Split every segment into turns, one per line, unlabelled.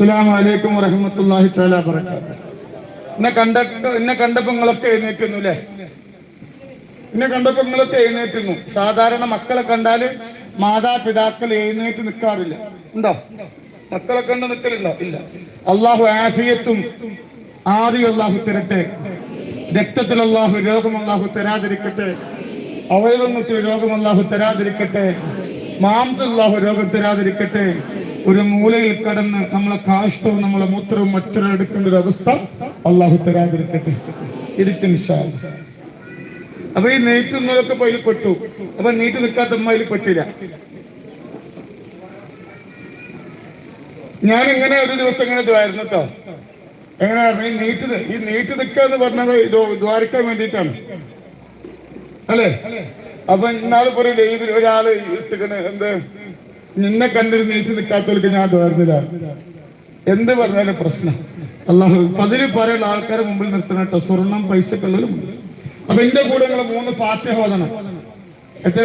അസ്സലാമു അലൈക്കും വറഹ്മത്തുള്ളാഹി തആല വബറകാതുഹു. എന്നെ കണ്ടപ്പോൾ നിങ്ങളൊക്കെ എഴുന്നേറ്റുന്നു അല്ലേ? എന്നെ കണ്ടപ്പോൾ നിങ്ങളൊക്കെ എഴുന്നേറ്റുന്നു. സാധാരണ മക്കളെ കണ്ടാൽ മാതാപിതാക്കൾ എഴുന്നേറ്റ് നിൽക്കാറില്ല. ഉണ്ടോ? മക്കളെ കണ്ട് നിൽക്കലുണ്ടോ? ഇല്ല. അള്ളാഹു ആഫിയത്തും ആദി അള്ളാഹു തരട്ടെ. രക്തത്തിൽ അള്ളാഹു രോഗം അള്ളാഹു തരാതിരിക്കട്ടെ. അവയവങ്ങൾക്ക് രോഗം അള്ളാഹു തരാതിരിക്കട്ടെ. മാംസം അള്ളാഹു രോഗം തരാതിരിക്കട്ടെ. ഒരു മൂലയിൽ കടന്ന് നമ്മളെ കാഷ്ടവും നമ്മളെ മൂത്രവും മറ്റൊരു എടുക്കേണ്ട ഒരു അവസ്ഥ അള്ളാഹു തരാതിരിക്കട്ടെ. ഇരിക്കും ഇൻഷാ അല്ലാഹ്. അപ്പൊ ഈ നീറ്റുന്നതൊക്കെ അതിൽ പെട്ടു. അപ്പൊ നീറ്റ് നിൽക്കാത്ത അതിൽ പെട്ടില്ല. ഞാൻ ഇങ്ങനെ ഒരു ദിവസം ഇങ്ങനെ ഇതായിരുന്നു കേട്ടോ. എങ്ങനെ ഈ നീറ്റ് നിൽക്കുക എന്ന് പറഞ്ഞത് ദ്വാരിക്കാൻ വേണ്ടിയിട്ടാണ് അല്ലേ? അപ്പൊ ഇന്നാളെ ഒരു ലൈവിൽ ഒരാള് ഇട്ടിക്കണ്, എന്ത് നിന്നെ കണ്ടിട്ട് നീറ്റ് നിൽക്കാത്തവർക്ക് ഞാൻ ദ്വാരുന്നില്ല. എന്ത് പറഞ്ഞാലും പ്രശ്നം. അള്ളാഹു ഫദ്ല് പറയുന്ന ആൾക്കാരെ മുമ്പിൽ നിർത്തണം കേട്ടോ. സ്വർണം പൈസക്കുള്ളവരും. അപ്പൊ എന്റെ കൂടെ നിങ്ങൾ 3 ഫാത്തിഹ ഓതണം. എത്ര?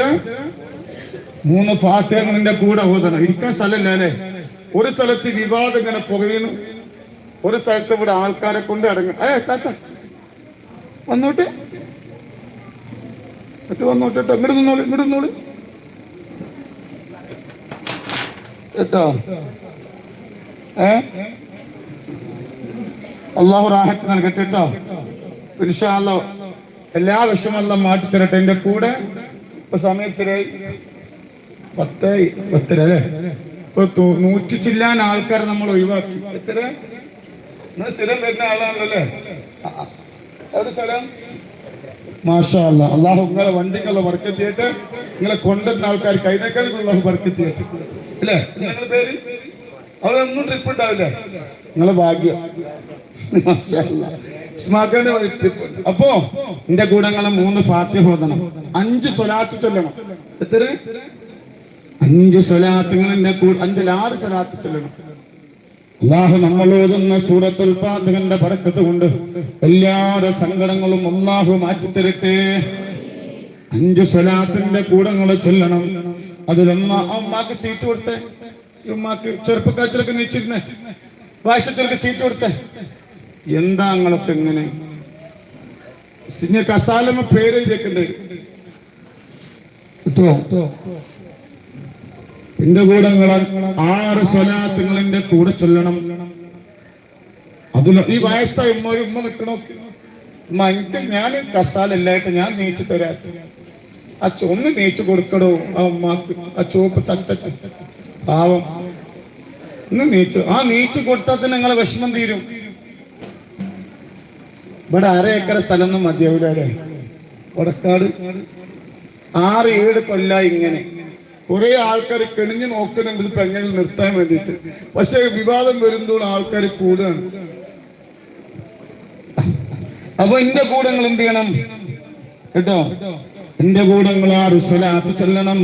3 ഫാത്തിഹ എന്റെ കൂടെ ഓതണം. ഇരിക്കാൻ സ്ഥലമില്ല അല്ലേ? ഒരു സ്ഥലത്ത് വിവാദം ഇങ്ങനെ പുകയുന്നു, ഒരു സ്ഥലത്ത് ഇവിടെ ആൾക്കാരെ കൊണ്ട് അടങ്ങും. വന്നോട്ടെ വന്നോട്ടെ കേട്ടോ. ഇങ്ങോട്ട് നിന്നോളൂ കേട്ടോ. അള്ളാഹു റാഹത്ത് നൽകട്ടെ കേട്ടോ. ഇൻഷാ അല്ലാഹ് എല്ലാ വിഷമങ്ങളും മാറ്റി തരട്ടെ. എന്റെ കൂടെ ഇപ്പൊ സമയത്തിലായി 10 അല്ലേ? ഇപ്പൊ 100 ചില്ലാൻ ആൾക്കാരെ നമ്മൾ ഒഴിവാക്കി. എത്ര? സ്ഥലം വരുന്ന ആളാണല്ലോ. എവിടെ സ്ഥലം? മാഷാ അല്ലാഹ്. അള്ളാഹു നിങ്ങളെ വണ്ടിക്കുള്ള ബർക്കത്ത് ചെയ്തിട്ട് നിങ്ങളെ കൊണ്ടുവരുന്ന ആൾക്കാർ കൈനേക്കാൾ അള്ളാഹു ബർക്കത്ത് ചെയ്തിട്ട് അല്ലേ? നിങ്ങളുടെ പേര് അതൊന്നും ട്രിപ്പ് ഉണ്ടാവില്ല. നിങ്ങളെ ഭാഗ്യം. അപ്പോ എന്റെ കൂടെ നിങ്ങളെ 3 ഫാത്തിഹ ഓതണം, 5 സ്വലാത്ത് ചൊല്ലണം. എത്ര? 5 സ്വലാത്ത്. എന്റെ കൂടെ 6 സ്വലാത്ത് ചൊല്ലണം. അല്ലാഹു നമ്മൾ ഓതുന്ന സൂറത്തുൽ ഫാത്തിഹയുടെ ബർക്കത്ത് കൊണ്ട് എല്ലാവരുടെ സങ്കടങ്ങളും അല്ലാഹു മാറ്റി തരട്ടെ. 5 സ്വലാത്തിന്റെ കൂടെ നിങ്ങൾ ചൊല്ലണം. അതിലൊന്ന് അമ്മക്ക് സീറ്റ് കൊടുത്തേ. ഉമ്മാക്ക് ചെറുപ്പക്കാരത്തിലൊക്കെ നിശ്ചിരുന്നേ, ഭാഷത്തിലൊക്കെ സീറ്റ് കൊടുത്തേ. എന്താ നിങ്ങളൊക്കെ ഇങ്ങനെ കസാലമ്മ പേര് എഴുതിയേക്കണ്ടേ കേട്ടോ. എന്റെ കൂടെ 6 സ്വലാത്ത് നിങ്ങളെന്റെ കൂടെ ചൊല്ലണം. അതിൽ ഈ വയസ്സായ ഉമ്മ നിൽക്കണോ? ഉമ്മ എനിക്ക് ഞാൻ കസാലല്ലായിട്ട് ഞാൻ നീച്ചു തരാത്ത ഒന്ന് നീച്ചു കൊടുക്കണോ ആ ഉമ്മാക്ക്? ആ ചുവപ്പ് തട്ടട്ട് പാവം ഒന്ന് നീച്ചു കൊടുത്താൽ തന്നെ നിങ്ങളെ വിഷമം തീരും. ഇവിടെ 1/2 ഏക്കർ സ്ഥലമൊന്നും മതിയാവില്ല അല്ലേ? വടക്കാട് 6-7 കൊല്ലായി ഇങ്ങനെ കുറെ ആൾക്കാർ കെണിഞ്ഞു നോക്കുന്നുണ്ട് പെണ്ണുകൾ നിർത്താൻ വേണ്ടിയിട്ട്. പക്ഷെ വിവാദം വരുമ്പോൾ ആൾക്കാർ കൂടുകയാണ്. അപ്പൊ എന്റെ കൂടെ നിങ്ങൾ എന്ത് ചെയ്യണം കേട്ടോ? എന്റെ കൂടെ നിങ്ങൾ 6 സ്വലാത്ത് ചൊല്ലണം.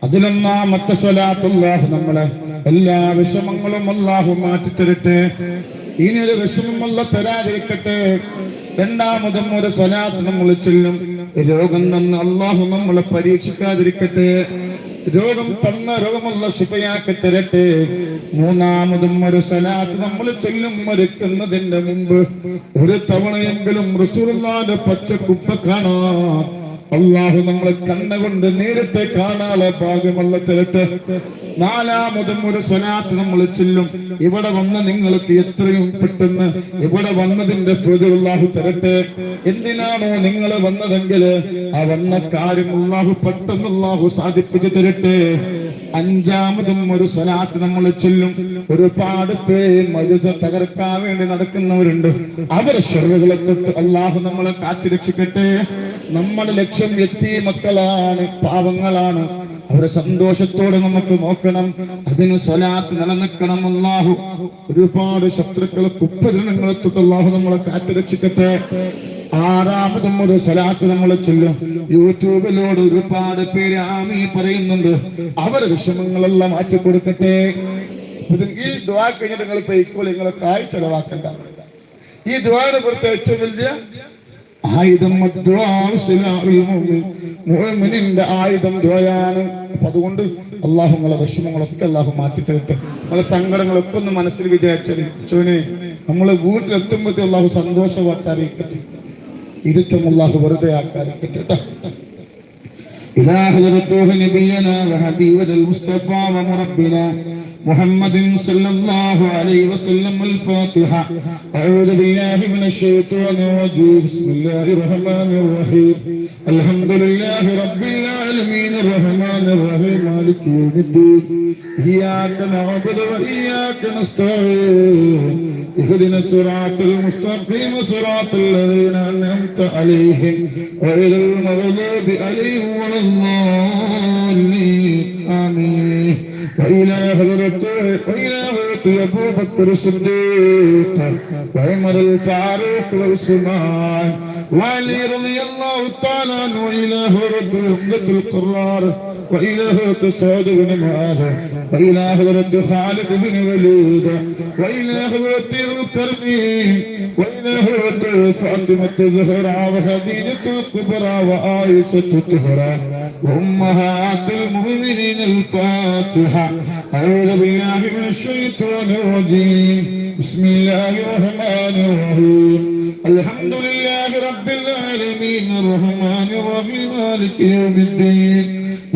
അതിലൊന്നാമത്തെ സ്വലാത്തുല്ലാഹ് നമ്മളെ എല്ലാ വിഷമങ്ങളും അല്ലാഹു മാറ്റി തരട്ടെ. ഇനിയൊരു വിഷമം അല്ലാഹു തരാതിരിക്കട്ടെ. രണ്ടാമതും ഒരു സ്വലാത്ത് നമ്മൾ ചൊല്ലും, രോഗം തന്ന് അല്ലാഹു നമ്മളെ പരീക്ഷിക്കാതിരിക്കട്ടെ. രോഗം തന്ന രോഗമുള്ള ശിഫയാക്കി തരട്ടെ. മൂന്നാമതും ഒരു സ്വലാത്ത് നമ്മൾ ചൊല്ലും, മരിക്കുന്നതിന്റെ മുമ്പ് ഒരു തവണയെങ്കിലും റസൂലുള്ളാഹിന്റെ പച്ചക്കുപ്പ കാണാം. അല്ലാഹു നമ്മളെ കണ്ണുകൊണ്ട് നേരത്തെ കാണാനുള്ള ഭാഗ്യമല്ല തരട്ടെ. നാലാമതും ഒരു സ്വലാത്ത് നമ്മൾ ചൊല്ലും, ഇവിടെ വന്ന നിങ്ങൾക്ക് എത്രയും പെട്ടെന്ന് ഇവിടെ വന്നതിന്റെ ഫിദ് അല്ലാഹു തരട്ടെ. എന്തിനാണോ നിങ്ങൾ വന്നതെങ്കിൽ ആ വന്ന കാര്യം അല്ലാഹു പെട്ടെന്ന് അല്ലാഹു സാധിപ്പിച്ചു തരട്ടെ. അഞ്ചാമതും ഒരു സ്വലാത്ത് നമ്മൾ ചൊല്ലും. ഒരുപാട് പേര് മജ്‌ലിസ് തകർക്കാൻ വേണ്ടി നടക്കുന്നവരുണ്ട്. അവരെ ശർറുകളെ തൊട്ട് അല്ലാഹു നമ്മളെ കാത്തുരക്ഷിക്കട്ടെ. നമ്മുടെ ലക്ഷ്യം യതീമക്കളാണ്, പാവങ്ങളാണ്. അവരെ സന്തോഷത്തോടെ നമുക്ക് നോക്കണം. അതിന് സ്വലാത്ത് നിലനിൽക്കണം. അല്ലാഹു ഒരുപാട് ശത്രുക്കളെ കുപ്പതിരണങ്ങളെ തൊട്ട് അല്ലാഹു നമ്മളെ കാത്തുരക്ഷിക്കട്ടെ. ആറാമതും ഒരു സ്വലാത്ത് നമ്മൾ ചൊല്ലും. യൂട്യൂബിലൂടെ ഒരുപാട് പേര് ആമീൻ പറയുന്നുണ്ട്. അവരുടെ വിഷമങ്ങളെല്ലാം മാറ്റി കൊടുക്കട്ടെ. ഈ ദുആ കഴിഞ്ഞിട്ട് നിങ്ങൾ പോയിക്കോളി, നിങ്ങളെ കായ് ചെലവാക്കണ്ട. ഈ ദുആയുടെ പുറത്ത് ഏറ്റവും വലിയ ആയുധം മുഅ്മിനിന്റെ ആയുധം ദുആയാണ്. അപ്പൊ അതുകൊണ്ട് അള്ളാഹു നിങ്ങളെ വിഷമങ്ങളൊക്കെ അള്ളാഹു മാറ്റി തരട്ടെ. നിങ്ങളെ സങ്കടങ്ങളൊക്കെ ഒന്ന് മനസ്സിൽ വിചാരിച്ചോനെ നമ്മള് വീട്ടിലെത്തുമ്പോഴത്തെ അള്ളാഹു സന്തോഷ വാർത്ത അറിയിക്കട്ടെ. ഇരുത്തം അള്ളാഹു വെറുതെ ആക്കാതിരിക്കട്ടെ കേട്ടോ. إلى حضرة نبينا وحبيبنا المصطفى ومربنا محمد صلى الله عليه وسلم. الفاتحة. أعوذ بالله من الشيطان الرجيم. بسم الله الرحمن الرحيم. الحمد لله رب العالمين الرحمن الرحيم مالك يوم الدين. إياك نعبد وإياك نستعين. اهدنا الصراط المستقيم صراط الذين أنعمت عليهم غير المغضوب عليهم ولا الضالين. آمين. وإلى حضرة أبو بكر الصديق وعمر الفاروق وعثمان وعلي رضي الله تعالى عنه. وإلى حضرة عمدة القرار وإلى حضرة سعد بن معاذ وإلى حضرة خالد بن وليد وإلى حضرة الكرمين وإلى حضرة فاطمة الزهراء وخديجة الكبرى وعائشة الطهرى وأمهات المؤمنين. الفاتحة. أعوذ بالله من الشيطان الرجيم. بسم الله الرحمن الرحيم. الحمد لله رب العالمين الرحمن الرحيم مالك يوم الدين.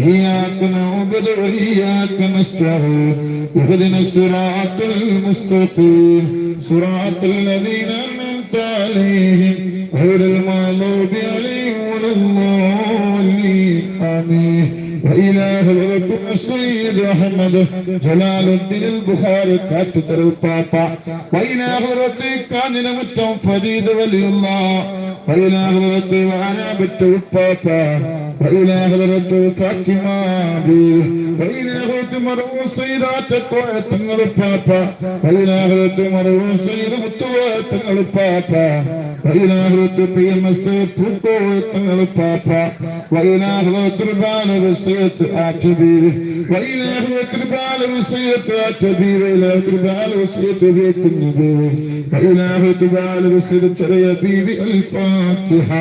إياك نعبد وإياك نستعين. اهدنا الصراط المستقيم صراط الذين أنعمت عليهم غير المغضوب عليهم ولا الضالين. آمين. وإلى حضرة السيد أحمد جلال الدين البخاري كاتب البابا وإلى حضرة كامل متم فريد ولي الله وإلى حضرة وأنا بالتوبة وإلى حضرة فاطمة وإلى حضرة مرؤوس سيدات الطويت البابا وإلى حضرة مرؤوس سيد الطويت البابا وإلى حضرة بيمس الطويت البابا وإلى حضرة البال وسيط أعتبير وإلى حضرة البال وسيط أعتبير إلى البال وسيط بيت النبي وإلى حضرة البال وسيط ريبيب. الفاتحة.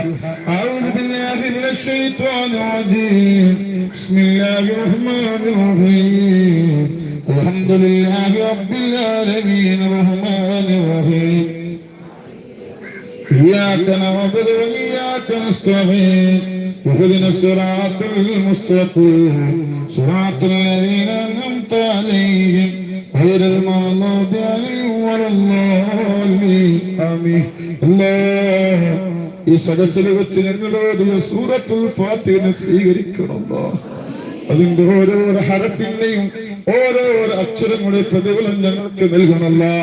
أعوذ بالله من الشيطان الرجيم. بسم الله الرحمن الرحيم. الحمد لله رب العالمين الرحمن الرحيم. إياك نعبد وإياك نستعين. اهدنا الصراط المستقيم صراط الذين أنعمت عليهم غير المغضوب عليهم ولا الضالين. آمين. الله ഈ സദസ്സിൽ വെച്ച് ഞങ്ങളോട് സൂറത്തുൽ ഫാത്തിഹ സ്വീകരിക്കണമല്ലോ. അതിന്റെ ഓരോ ഹറഫിന്റെയും ഓരോ അക്ഷരങ്ങളുടെ പ്രതിഫലം ഞങ്ങൾക്ക് നൽകണമല്ലോ.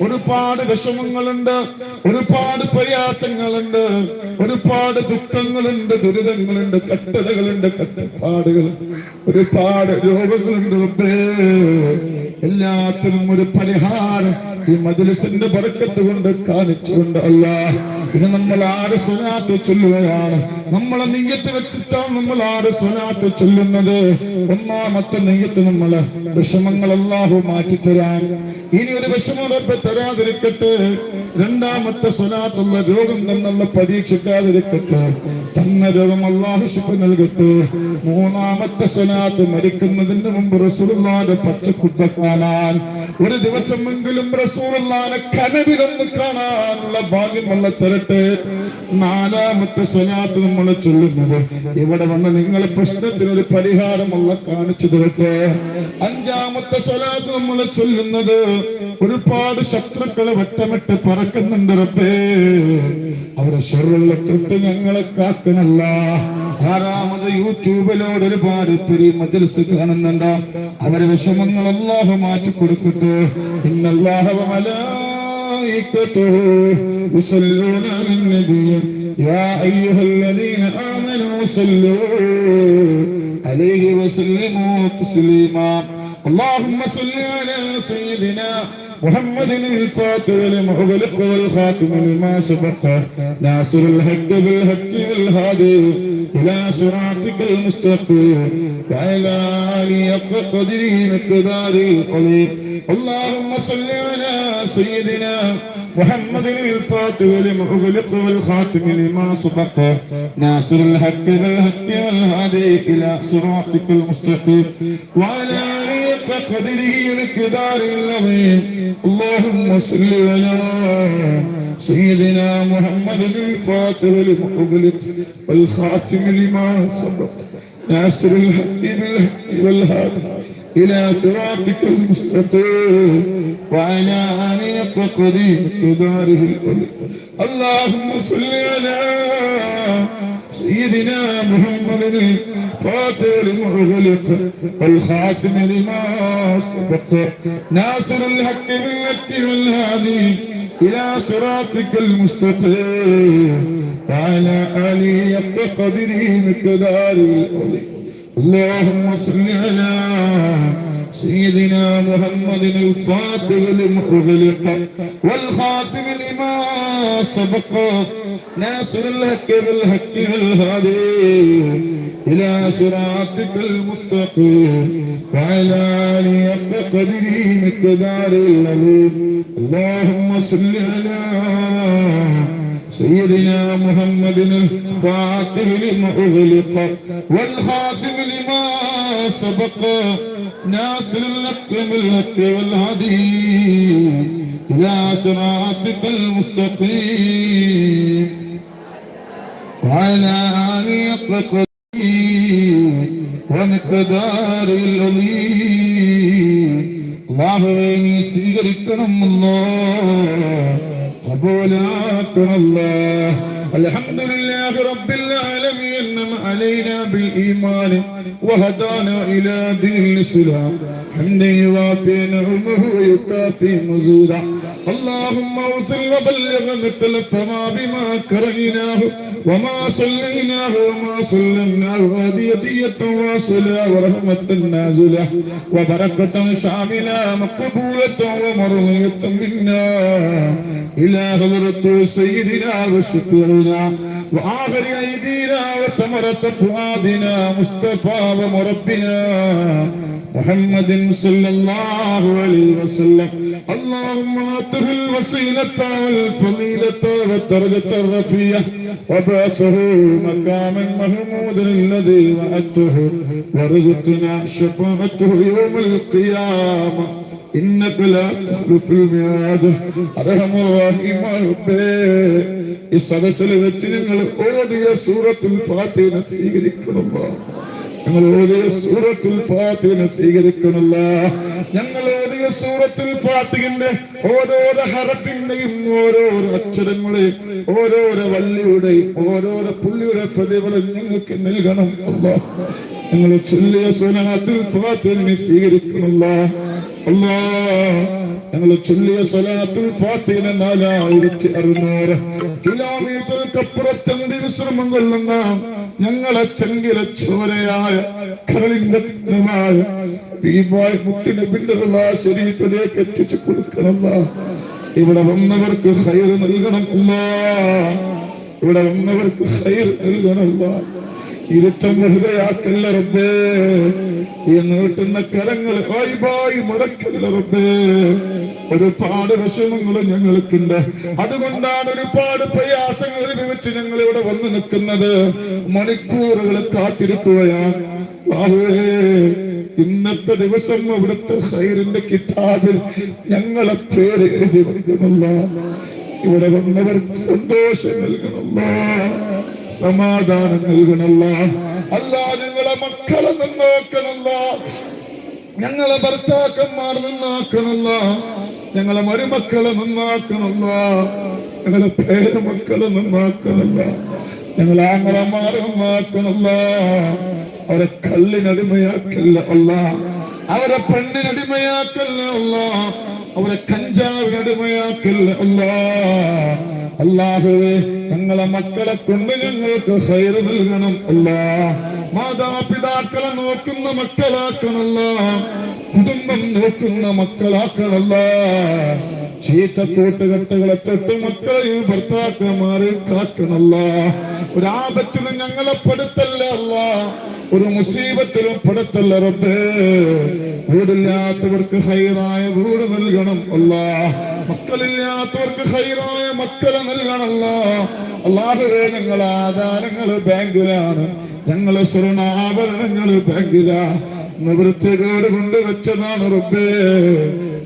ഒരുപാട് വിഷമങ്ങളുണ്ട്, ഒരുപാട് പ്രയാസങ്ങളുണ്ട്, ഒരുപാട് ദുഃഖങ്ങളുണ്ട്, ദുരിതങ്ങളുണ്ട്, കഷ്ടതകളുണ്ട്, കഷ്ടപ്പാടുകൾ, ഒരുപാട് രോഗങ്ങളുണ്ട്. എല്ലാത്തിനും ഒരു പരിഹാരം ഈ മജ്‌ലിസിന്റെ ബർക്കത്ത് കൊണ്ട് കാണിച്ചുകൊണ്ട് അല്ലാഹ് ഇത് നമ്മൾ ആറ് സ്വലാത്ത് ചൊല്ലുകയാണ്. നമ്മളെ നിയ്യത്ത് വെച്ചിട്ടാണ് നമ്മൾ ആറ് സ്വലാത്ത് ചൊല്ലുന്നത്. ഒന്നാമത്തെ നിയ്യത്ത് നമ്മളെ വിഷമങ്ങൾ അല്ലാഹു മാറ്റിത്തരാൻ. ഇനി ഒരു വിഷമം റബ്ബ് തരാതിരിക്കട്ടെ. രണ്ടാമത്തെ സ്വലാത്തുള്ള രോഗം എന്നുള്ള പരീക്ഷിക്കാതിരിക്കട്ടെ. തന്ന രോഗം അല്ലാഹു ശിഫ നൽകട്ടെ. മൂന്നാമത്തെ സ്വലാത്ത് മരിക്കുന്നതിന് മുമ്പ് റസൂലുള്ളാഹിന്റെ പച്ചക്കുട്ട കാണാൻ, ഒരു ദിവസമെങ്കിലും റസൂലുള്ളാഹിനെ കനവിലൊന്ന് കാണാനുള്ള ഭാഗ്യം അല്ലാഹു തരട്ടെ. നാലാമത്തെ സ്വലാത്ത് നമ്മൾ ചൊല്ലുന്നത് ഇവിടെ വന്ന് നിങ്ങളെ പ്രശ്നത്തിനൊരു പരിഹാരം അല്ലാഹു കാണിച്ചു തരട്ടെ. അഞ്ചാമത്തെ സ്വലാത്ത് നമ്മൾ ചൊല്ലുന്നത് ഒരുപാട് ശത്രുക്കളെ വട്ടമിട്ട് പറക്കുന്നുണ്ട് റബ്ബേ, അവരെ ശർറുള്ള തൊട്ട് ഞങ്ങളെ കാക്കണല്ല. ആറാമത് യൂട്യൂബിലോട് ഒരുപാട് പേര് മജ്‌ലിസ് കാണുന്നുണ്ട്. അവരെ വിഷമങ്ങൾ അല്ലാഹു മാറ്റി കൊടുക്കട്ടെ. ഇന്നല്ലാഹ വ മലായികതുഹു യുസല്ലൂന അലൻ നബി യാ അയ്യുഹല്ലദീന ആമനൂ സല്ലൂ അലൈഹി വസല്ലിമൂ തസ്ലീമാ. اللهم صل على سيدنا محمد الفاتح لما أغلق والخاتم لما سبق ناصر الحق بالحق والهادي إلى صراطك المستقيم وعلى آله حق قدره مقداره العظيم. اللهم صل على سيدنا محمد الفاتح لما أغلق والخاتم لما سبق ناصر الحق بالحق والهادي إلى صراطك المستقيم وعلى آله حق قدره مقداره العظيم. اللهم صل على سيدنا محمد الفاتح لما أغلق والخاتم لما سبق ناصر الحق بالحق والهادي إلى صراطك المستقيم وعلى آله حق قدره مقداره العظيم. اللهم صل على سيدنا محمد الفاتح لما أغلق والخاتم لما سبق ناصر الحق بالحق والهادي إلى صراطك المستقيم وعلى آله حق قدره مقداره العظيم. اللهم صل على سيدنا محمد الفاتح لما أغلق والخاتم لما سبق ناصر الحق بالحق والهادي إلى صراطك المستقيم وعلى آله حق قدره مقداره العظيم. اللهم صل على سيدنا محمد الفاتح لما أغلق والخاتم لما سبق ناصر الحق بالحق والهادي إلى صراطك المستقيم وعلى آله حق قدره ومقداره العظيم. അല്ലാഹുവേ നീ സ്വീകരിക്കണം അല്ലാഹ് قبولكم الله. الحمد لله رب العالمين أنعم علينا بالإيمان وهدانا إلى دين الإسلام حمدا يوافي نعمه ويكافي مزيدا. اللهم اوصل وبلغ مثل الثواب ما كرهناه وما صليناه وما سلمناه هدية واصلة ورحمة نازلة وبركة شاملة مقبولة ومرضية منا إلى حضرة سيدنا وشفيعنا وآخر أيدينا وثمرة فؤادنا مصطفى ومربنا محمد صلى الله عليه وسلم. اللهم آته الوسيلة والفضيلة والدرجة الرفيعة وبعثه مقاما محمودا الذي وعدته وارزقنا شفاعته يوم القيامة إنك لا تخلف الميعاد. أرحم الراحمين ربേ ഈ സദസ്സിൽ വെച്ച് നിങ്ങൾ ഓതിയ സൂറത്തുൽ ഫാത്തിഹ സ്വീകരിക്കണമേ. ഞങ്ങൾ ഓതിയ സൂറത്തുൽ ഫാത്തിഹ സ്വീകരിക്കണമേ. ഞങ്ങൾ ഓതിയ സൂറത്തുൽ ഫാത്തിഹിന്റെ ഓരോരോ ഹറഫിന്റെയും ഓരോരോ അക്ഷരങ്ങളെയും ഓരോരോ വള്ളിയുടെയും ഓരോരോ പുള്ളിയുടെ പ്രതിഫലം ഞങ്ങൾക്ക് നൽകണം അല്ലാഹ്. ഞങ്ങൾ ചൊല്ലിയ സ്വലാത്തുൽ ഫാത്തിഹ സ്വീകരിക്കണമേ അല്ലാഹ്. ഞങ്ങൾ ചൊല്ലിയ സ്വലാത്തുൽ ഫാത്തിഹ 4600 കിലോമീറ്ററുകപ്പുറത്തെന്ത് വിശ്രമം കൊള്ളുന്ന ഞങ്ങളെ ചെങ്കില ചോരയായ കരളിന്റെ ശരീരത്തിലേക്ക് എത്തിച്ചു കൊടുക്കണം. ഇവിടെ വന്നവർക്ക് ഖൈർ നൽകണം അല്ലാഹ്. ഇവിടെ വന്നവർക്ക് ഖൈർ നൽകണം അല്ലാഹ്. ഇരുത്തം ഹൃദയാക്കല്ല റബ്ബേ. ഈ നീട്ടുന്ന കരങ്ങൾ വായി മുടക്കല്ല റബ്ബേ. ഒരുപാട് വിഷമങ്ങൾ ഞങ്ങൾക്കുണ്ട്. അതുകൊണ്ടാണ് ഒരുപാട് പ്രയാസങ്ങൾ അനുഭവിച്ച് ഞങ്ങൾ ഇവിടെ വന്നു നിൽക്കുന്നത്. മണിക്കൂറുകൾ കാത്തിരിക്കുകയാണ്. ഇന്നത്തെ ദിവസം ഇവിടുത്തെ ഖൈറിന്റെ കിതാബിൽ ഞങ്ങളെ പേര് എഴുതി വെക്കണമല്ല. ഇവിടെ വന്നവർക്ക് സന്തോഷം നൽകണമല്ല, സമാധാനം നൽകണമല്ല. അല്ലാഹ് ഞങ്ങളെ മക്കളെ നന്നാക്കണമല്ല, ഞങ്ങളെ ഭർത്താക്കന്മാർ നന്നാക്കണമല്ല, ഞങ്ങളെ മരുമക്കളെ നന്നാക്കണമല്ല, ഞങ്ങളെ പേരമക്കളെ നന്നാക്കണമല്ല, ഞങ്ങളെ ആങ്ങളമാരെ നന്നാക്കണമല്ല. അവരെ കള്ളിനടിമയാക്കല്ല അല്ലാഹ്, അവരെ പെണ്ണിനടിമയാക്കല്ല അല്ലാഹ്, അവരെ കഞ്ചാവിനടിമയാക്കല്ല അല്ലാഹ്, അല്ലാഹുവേ ഞങ്ങളെ മക്കളെ കൊണ്ട് ഞങ്ങൾക്ക് ഖൈർ നൽകണം അല്ലാ. മാതാപിതാക്കളെ നോക്കുന്ന മക്കളാക്കണല്ല, കുടുംബം നോക്കുന്ന മക്കളാക്കണല്ല. ചീത്ത കൂട്ടുകെട്ടുകളെ തൊട്ട് മക്കളെയും ഭർത്താക്കന്മാരെ കാക്കണല്ല. ഒരാപത്തിലും ഞങ്ങളെ പെടുത്തല്ല അല്ല, ഒരു മുസീബത്തിലും പെടുത്തല്ല റബ്ബേ. വീടില്ലാത്തവർക്ക് ഹൈറായ വീട് നൽകണം അല്ലാ. മക്കളില്ലാത്തവർക്ക് ഹൈറായ മക്കളെ നൽകണമല്ല. അല്ലാഹുവേ ഞങ്ങളെ ആധാരങ്ങള് ബാങ്കിലാണ്, ഞങ്ങളെ സ്വർണ്ണാഭരണങ്ങള് ബാങ്കിലാ. നിവൃത്തികേട് കൊണ്ട് വെച്ചതാണ് റബ്ബേ.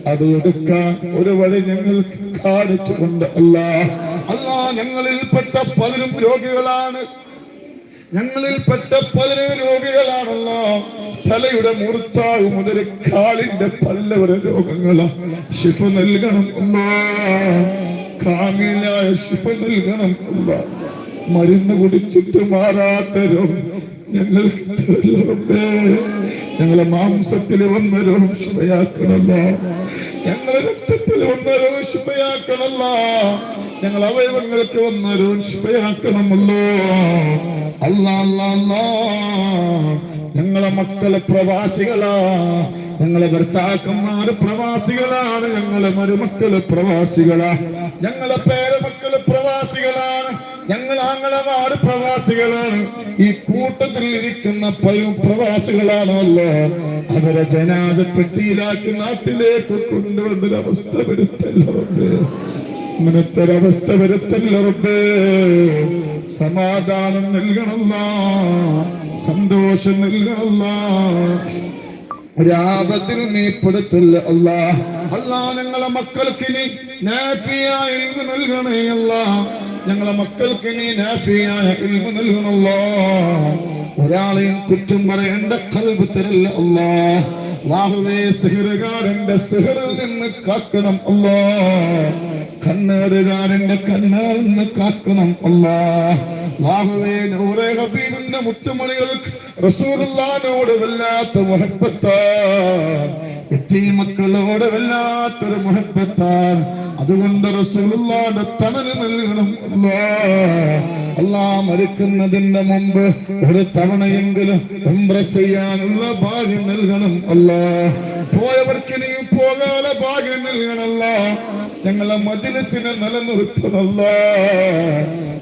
അത് എടുക്കാൻ ഒരു വഴി ഞങ്ങൾ കാണിച്ചുകൊണ്ട് അല്ലാ. ഞങ്ങളിൽപ്പെട്ട പലരും രോഗികളാണ്, ഞങ്ങളിൽപ്പെട്ട പലരും രോഗികളാണല്ലോ. തലയുടെ മൂർത്താവ് മുതൽ കാലിന്റെ പല്ല വരെ രോഗങ്ങളാ. ശിഫ നൽകണം അല്ലാ, കാമിലായ ശിഫ നൽകണം അല്ലാ. മരുന്ന് കുടിച്ചിട്ട് മാറാത്ത രോഗം ഞങ്ങൾക്ക് ഞങ്ങളെ മാംസത്തിൽ വന്ന രോഗം ശുഭയാക്കണല്ല, ഞങ്ങളെ രക്തത്തിൽ വന്ന രോഗം ശുഭയാക്കണല്ല, ഞങ്ങൾ അവയവങ്ങൾക്ക് വന്ന രോഗം ശുഭയാക്കണമല്ലോ അല്ലാ. അല്ലാ ഞങ്ങളെ മക്കളെ പ്രവാസികളാ, ഞങ്ങളെ ഭർത്താക്കന്മാര് പ്രവാസികളാണ്, ഞങ്ങളെ മരുമക്കള് പ്രവാസികളാ, ഞങ്ങളെ പേരമക്കള് പ്രവാസികളാണ്, ഞങ്ങൾ ആങ്ങളമാര് പ്രവാസികളാണ്. ഈ കൂട്ടത്തിൽ ഇരിക്കുന്ന പലരും പ്രവാസികളാണല്ലോ. അവരെ ജനാദപ്പെട്ടിയിലാക്കി നാട്ടിലേക്ക് കൊണ്ടുവന്നൊരവസ്ഥ വരുത്തല്ല റബ്ബേ. അങ്ങനത്തെ ഒരവസ്ഥ വരുത്തല്ല റബ്ബേ. സമാധാനം നൽകണല്ല, സന്തോഷം നൽകണല്ല, ഒരാപത്തിന് നീ പെടുത്തില്ല അല്ലാ. അല്ലാ ഞങ്ങളെ മക്കൾക്ക് നീ നാഫിയായ ഇൽമ് നൽകണേ അല്ലാ. ഞങ്ങളെ മക്കൾക്ക് നീ നാഫിയായ ഇൽമ് നൽകണല്ലോ. ഒരാളെയും കുറ്റം പറയേണ്ട ഖൽബ് തരല്ല അല്ലാ. അല്ലാഹുവേ സിഹ്റുകാരന്റെ സിഹ്റിൽ നിന്ന് കാക്കണം അല്ലാ. കണ്ണേറുകാരന്റെ കണ്ണേറിൽ നിന്ന് കാക്കണം അല്ലാ. അല്ലാഹുവേ നൂറെ ഹബീബിന്റെ മുത്തുമണികൾ റസൂലുള്ളാഹിനോട് വല്ലാത്ത മുഹബ്ബത്താണ്, യതീമക്കളോട് വല്ലാത്തൊരു മുഹബ്ബത്താണ്. അതുകൊണ്ട് റസൂലുള്ളാഹിന്റെ തണല് നൽകണം അല്ലാ. അല്ലാ മരിക്കുന്നതിന്റെ മുമ്പ് ഒരു തവണയെങ്കിലും ഉംറ ചെയ്യാനുള്ള ഭാഗ്യം നൽകണം അല്ലാ. പോയവർക്ക് നീ പോകാനുള്ള ഭാഗ്യം നൽകണമല്ല. ഞങ്ങളെ മജ്‌ലിസിനെ നിലനിർത്തണമല്ല,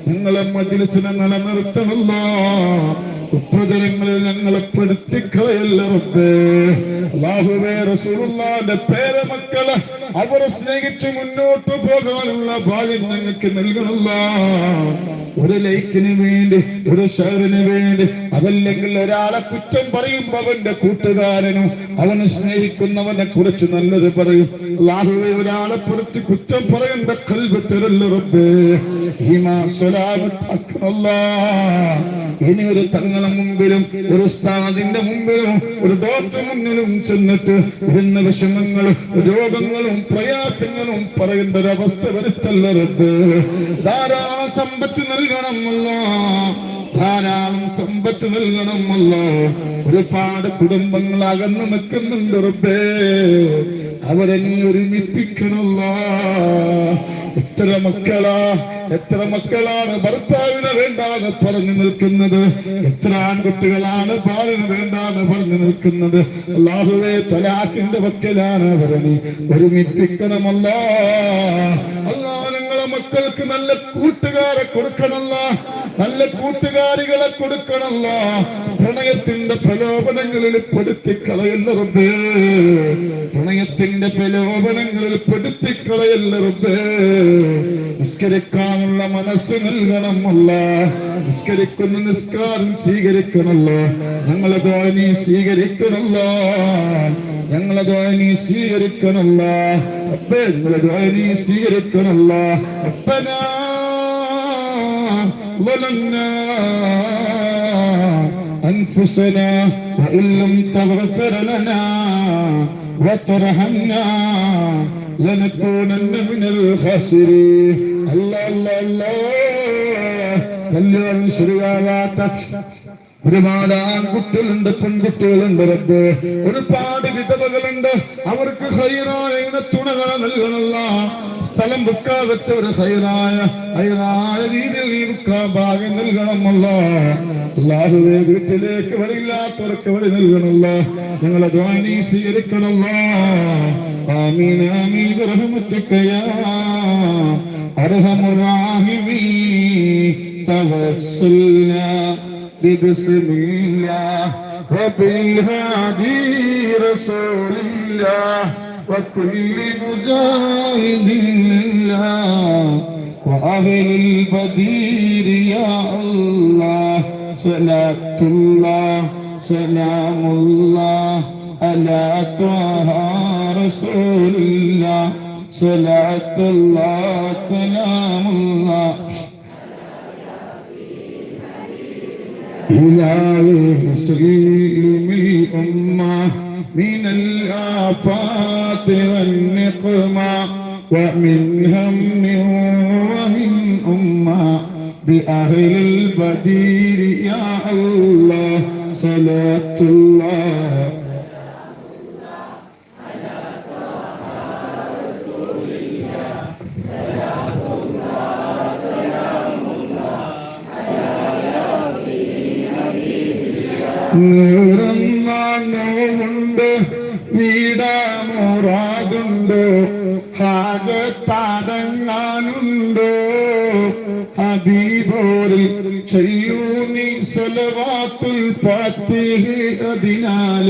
ഞങ്ങളെ മജ്‌ലിസിനെ നിലനിർത്തണമല്ല. കുപ്രചരങ്ങളിൽ ഞങ്ങളെ പെടുത്തിക്കളയല്ല റബ്ബേ. അല്ലാഹുവേ റസൂലുള്ളാഹിന്റെ പേരമക്കളെ അവരെ സ്നേഹിച്ച് മുന്നോട്ട് പോകാനുള്ള ഭാഗ്യം ഞങ്ങൾക്ക് നൽകണമല്ല. ഒരു ലൈക്കിന് വേണ്ടി, ഒരു ഷെയറിന് വേണ്ടി, അതല്ലെങ്കിൽ ഒരാളെ കുറ്റം പറയുമ്പോ അവന്റെ കൂട്ടുകാരനും അവനെ സ്നേഹിക്കുന്നവനെ കുറിച്ച് നല്ലത് പറയും. അല്ലാഹുവേ ഒരാളെ കുറിച്ച് കുറ്റം പറയേണ്ട ഖൽബ് തരല്ല റബ്ബേ. ഇനി ഒരു തങ്ങളെ മുമ്പിലും ഒരു ഉസ്താദിന്റെ മുമ്പിലും ഒരു ഡോക്ടർ മുന്നിലും ചെന്നിട്ട് ഇന്ന് വിഷമങ്ങളും രോഗങ്ങളും പ്രയാസങ്ങളും പറയേണ്ട ഒരവസ്ഥ വരുത്തല്ല റബ്ബേ. ധാരാളം സമ്പത്ത് നൽകണമല്ലോ, ധാരാളം സമ്പത്ത് നൽകണമല്ലോ. ഒരുപാട് കുടുംബങ്ങൾ അകന്നു നിൽക്കുന്നുണ്ട് റബ്ബേ, അവരെ നീ ഒരുമിപ്പിക്കണല്ലോ. എത്ര മക്കളാ, എത്ര മക്കളാണ് ഭർത്താവിനെ വേണ്ടാതെ പറഞ്ഞു നിൽക്കുന്നത്, എത്ര ആൺകുട്ടികളാണ് ഭാര്യന് വേണ്ടാതെ പറഞ്ഞു നിൽക്കുന്നത്. അല്ലാഹുവേ തലാഖിന്റെ വക്കലാണ് അവരെ നീ ഒരുമിപ്പിക്കണമല്ലോ. അല്ലാ ഞങ്ങളെ മക്കൾക്ക് നല്ല കൂട്ടുകാരെ കൊടുക്കണമല്ല, നല്ല കൂട്ടുകാരികളെ കൊടുക്കണമല്ല. പ്രണയത്തിന്റെ പ്രലോഭനങ്ങളിൽ പെടുത്തിക്കളയല്ല റബ്ബേ, പ്രണയത്തിന്റെ പ്രലോഭനങ്ങളിൽ പെടുത്തിക്കളയല്ല റബ്ബേ. നിസ്കരിക്കാനുള്ള മനസ്സ് നൽകണമല്ല, നിസ്കരിക്കുന്ന നിസ്കാരം സ്വീകരിക്കണല്ലോ. ഞങ്ങളെ ദുആ നീ സ്വീകരിക്കണല്ലോ, ഞങ്ങളെ ദുആ നീ സ്വീകരിക്കണല്ലോ റബ്ബേ, ഞങ്ങളെ ദുആ നീ സ്വീകരിക്കണല്ലോ. റബ്ബനാ ظلمنا أنفسنا وإن لم تغفر لنا وترحمنا لنكونن من الخاسرين. الله الله الله. കല്യാണം ശരിയാവാത്ത ഒരുപാട് ആൺകുട്ടികളുണ്ട്, പെൺകുട്ടികളുണ്ട് റബ്ബേ. ഒരുപാട് വിധവകളുണ്ട്, അവർക്ക് ഹൈറായ തുണകൾ നൽകണമല്ല. കാലം വിൽക്കാൻ വെച്ച ഒരു ഹൈറായ രീതിയിൽ നീ വിൽക്കാൻ ഭാഗ്യം നൽകണമല്ലോ. അല്ലാഹുവേ വീട്ടിലേക്ക് വഴിയില്ലാത്തവർക്ക് വഴി നൽകണമല്ലോ. ഞങ്ങളെ ദുആ നീ സ്വീകരിക്കണമല്ലോ. ആമീൻ ആമീൻ ബിറഹ്മതിക യാ അർഹമർ റഹീമീൻ. തവസ്സൽനാ ബിസ്മില്ലാഹ് وبالهادي رسول الله وكل مجاهد الله وأهل البدير يا الله. صلاة الله سلام الله على طه رسول الله. صلاة الله سلام الله إلهي سلم الأمة من الآفات والنقمة ومن هم ومن أمة بأهل البدير يا الله. صلاة الله നീറുന്നുണ്ട് വീടാമുറാകുണ്ടോ ഹാജത്തടങ്ങാനുണ്ടോ ഹബീബോരിൽ ചൊല്ലൂ നീ സ്വലവാത്തുൽ ഫാത്തിഹ്. അതിനാൽ